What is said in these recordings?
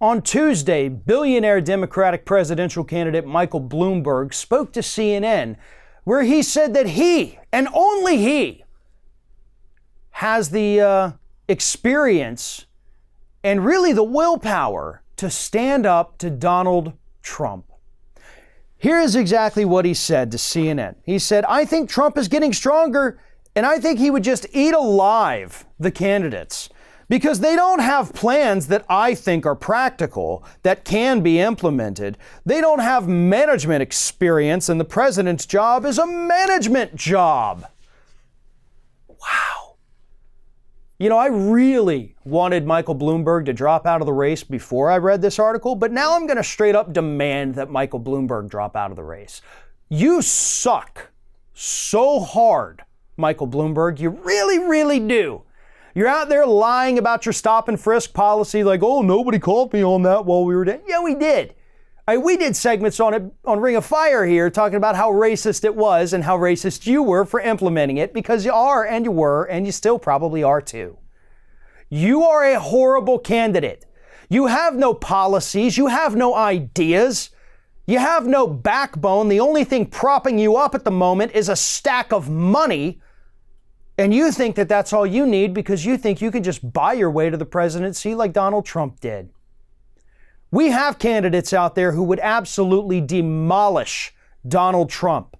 On Tuesday, billionaire Democratic presidential candidate Michael Bloomberg spoke to CNN, where he said that he, and only he, has the experience and really the willpower to stand up to Donald Trump. Here is exactly what he said to CNN. He said, "I think Trump is getting stronger, and I think he would just eat alive the candidates because they don't have plans that I think are practical, that can be implemented. They don't have management experience, and the president's job is a management job." Wow. You know, I really wanted Michael Bloomberg to drop out of the race before I read this article, but now I'm going to straight up demand that Michael Bloomberg drop out of the race. You suck so hard, Michael Bloomberg. You really, really do. You're out there lying about your stop and frisk policy like, oh, nobody called me on that while we were dead. Yeah, we did. We did segments on it on Ring of Fire here talking about how racist it was and how racist you were for implementing it, because you are and you were and you still probably are too. You are a horrible candidate. You have no policies. You have no ideas. You have no backbone. The only thing propping you up at the moment is a stack of money. And you think that that's all you need because you think you can just buy your way to the presidency like Donald Trump did. We have candidates out there who would absolutely demolish Donald Trump,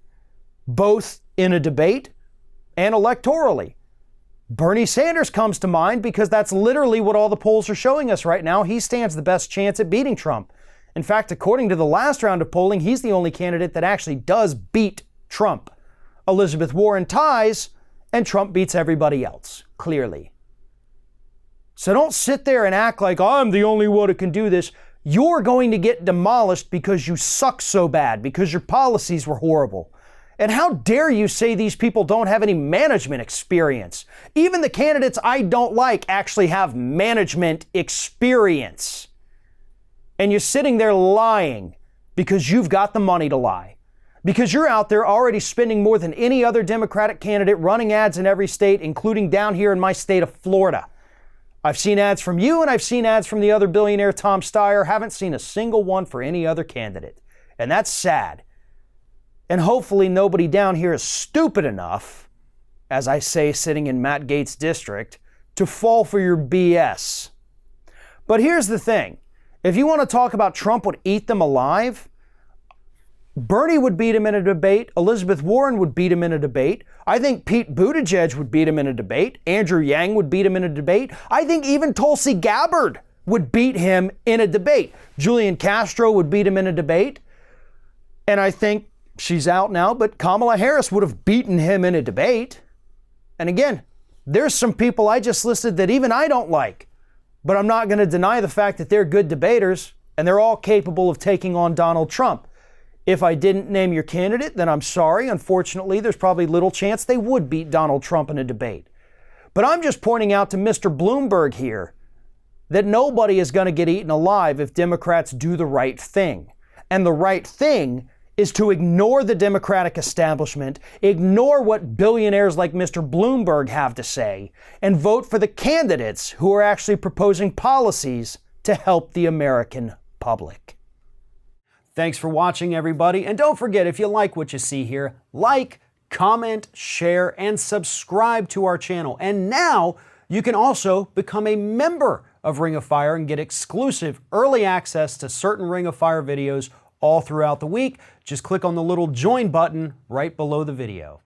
both in a debate and electorally. Bernie Sanders comes to mind because that's literally what all the polls are showing us right now. He stands the best chance at beating Trump. In fact, according to the last round of polling, he's the only candidate that actually does beat Trump. Elizabeth Warren ties, and Trump beats everybody else, clearly. So don't sit there and act like I'm the only one who can do this. You're going to get demolished because you suck so bad, because your policies were horrible. And how dare you say these people don't have any management experience? Even the candidates I don't like actually have management experience. And you're sitting there lying because you've got the money to lie. Because you're out there already spending more than any other Democratic candidate running ads in every state, including down here in my state of Florida. I've seen ads from you and I've seen ads from the other billionaire Tom Steyer. Haven't seen a single one for any other candidate. And that's sad. And hopefully nobody down here is stupid enough, as I say sitting in Matt Gaetz' district, to fall for your BS. But here's the thing. If you want to talk about Trump would eat them alive, Bernie would beat him in a debate. Elizabeth Warren would beat him in a debate. I think Pete Buttigieg would beat him in a debate. Andrew Yang would beat him in a debate. I think even Tulsi Gabbard would beat him in a debate. Julian Castro would beat him in a debate. And I think she's out now, but Kamala Harris would have beaten him in a debate. And again, there's some people I just listed that even I don't like, but I'm not going to deny the fact that they're good debaters and they're all capable of taking on Donald Trump. If I didn't name your candidate, then I'm sorry. Unfortunately, there's probably little chance they would beat Donald Trump in a debate. But I'm just pointing out to Mr. Bloomberg here that nobody is going to get eaten alive if Democrats do the right thing. And the right thing is to ignore the Democratic establishment, ignore what billionaires like Mr. Bloomberg have to say, and vote for the candidates who are actually proposing policies to help the American public. Thanks for watching, everybody. And don't forget, if you like what you see here, like, comment, share, and subscribe to our channel. And now you can also become a member of Ring of Fire and get exclusive early access to certain Ring of Fire videos all throughout the week. Just click on the little join button right below the video.